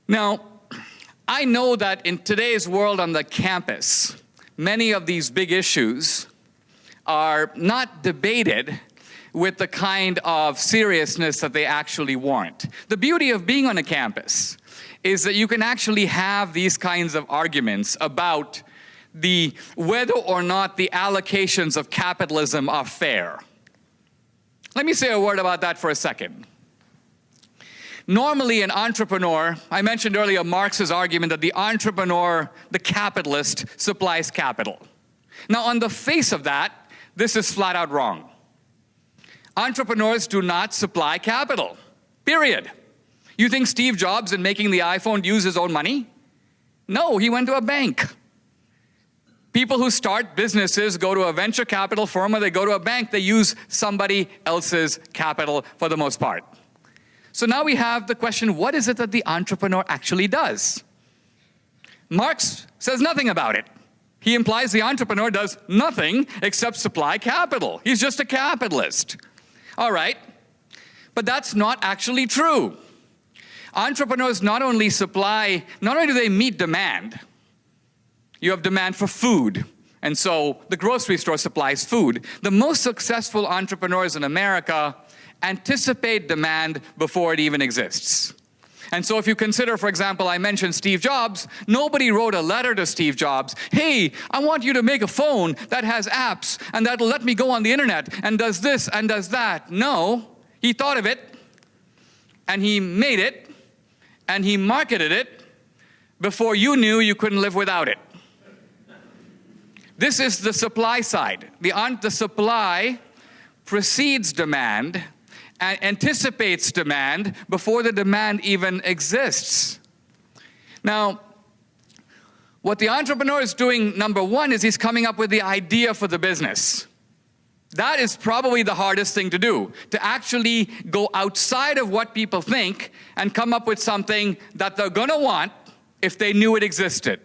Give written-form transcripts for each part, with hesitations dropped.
Now, I know that in today's world on the campus, many of these big issues are not debated with the kind of seriousness that they actually warrant. The beauty of being on a campus is that you can actually have these kinds of arguments about whether or not the allocations of capitalism are fair. Let me say a word about that for a second. Normally, an entrepreneur, I mentioned earlier Marx's argument that the entrepreneur, the capitalist, supplies capital. Now, on the face of that, this is flat out wrong. Entrepreneurs do not supply capital, period. You think Steve Jobs, in making the iPhone, used his own money? No, he went to a bank. People who start businesses go to a venture capital firm or they go to a bank, they use somebody else's capital for the most part. So now we have the question, what is it that the entrepreneur actually does? Marx says nothing about it. He implies the entrepreneur does nothing except supply capital. He's just a capitalist. All right, but that's not actually true. Entrepreneurs not only do they meet demand. You have demand for food, and so the grocery store supplies food. The most successful entrepreneurs in America anticipate demand before it even exists. And so if you consider, for example, I mentioned Steve Jobs, nobody wrote a letter to Steve Jobs, hey, I want you to make a phone that has apps and that'll let me go on the internet and does this and does that. No, he thought of it and he made it and he marketed it before you knew you couldn't live without it. This is the supply side. The supply precedes demand and anticipates demand before the demand even exists. Now, what the entrepreneur is doing, number one, is he's coming up with the idea for the business. That is probably the hardest thing to do, to actually go outside of what people think and come up with something that they're going to want if they knew it existed.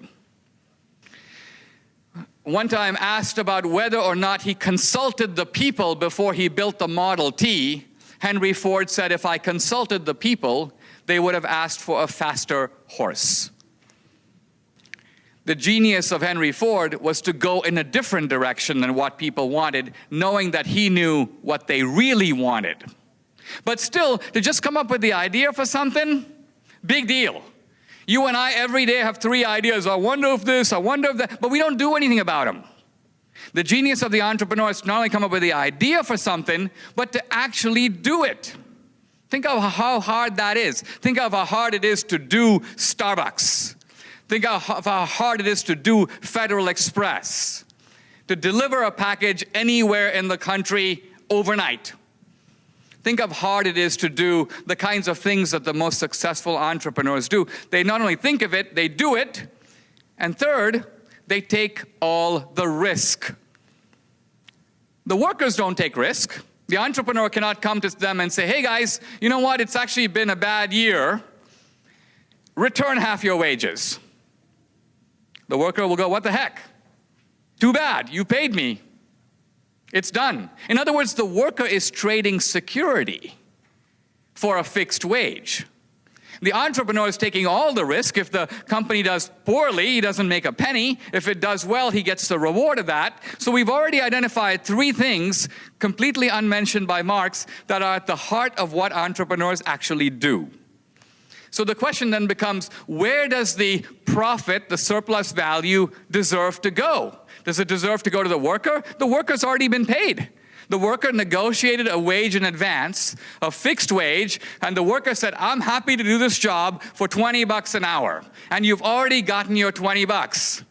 One time asked about whether or not he consulted the people before he built the Model T, Henry Ford said, if I consulted the people, they would have asked for a faster horse. The genius of Henry Ford was to go in a different direction than what people wanted, knowing that he knew what they really wanted. But still, to just come up with the idea for something, big deal. You and I every day have 3 ideas. I wonder if this, I wonder if that, but we don't do anything about them. The genius of the entrepreneur is to not only come up with the idea for something, but to actually do it. Think of how hard that is. Think of how hard it is to do Starbucks. Think of how hard it is to do Federal Express, to deliver a package anywhere in the country overnight. Think of how hard it is to do the kinds of things that the most successful entrepreneurs do. They not only think of it, they do it. And third, they take all the risk. The workers don't take risk. The entrepreneur cannot come to them and say, hey guys, you know what, it's actually been a bad year. Return half your wages. The worker will go, what the heck? Too bad, you paid me. It's done. In other words, the worker is trading security for a fixed wage. The entrepreneur is taking all the risk. If the company does poorly, he doesn't make a penny. If it does well, he gets the reward of that. So we've already identified 3 things, completely unmentioned by Marx, that are at the heart of what entrepreneurs actually do. So the question then becomes, where does the profit, the surplus value, deserve to go? Does it deserve to go to the worker? The worker's already been paid. The worker negotiated a wage in advance, a fixed wage, and the worker said, I'm happy to do this job for $20 an hour. And you've already gotten your $20.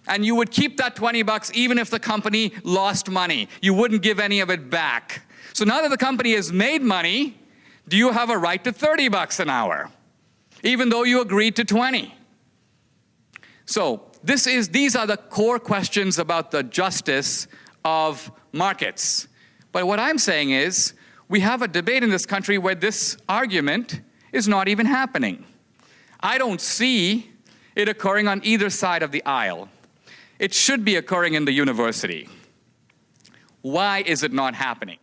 And you would keep that $20 even if the company lost money. You wouldn't give any of it back. So now that the company has made money, do you have a right to $30 an hour, even though you agreed to 20? So these are the core questions about the justice of markets. But what I'm saying is, we have a debate in this country where this argument is not even happening. I don't see it occurring on either side of the aisle. It should be occurring in the university. Why is it not happening?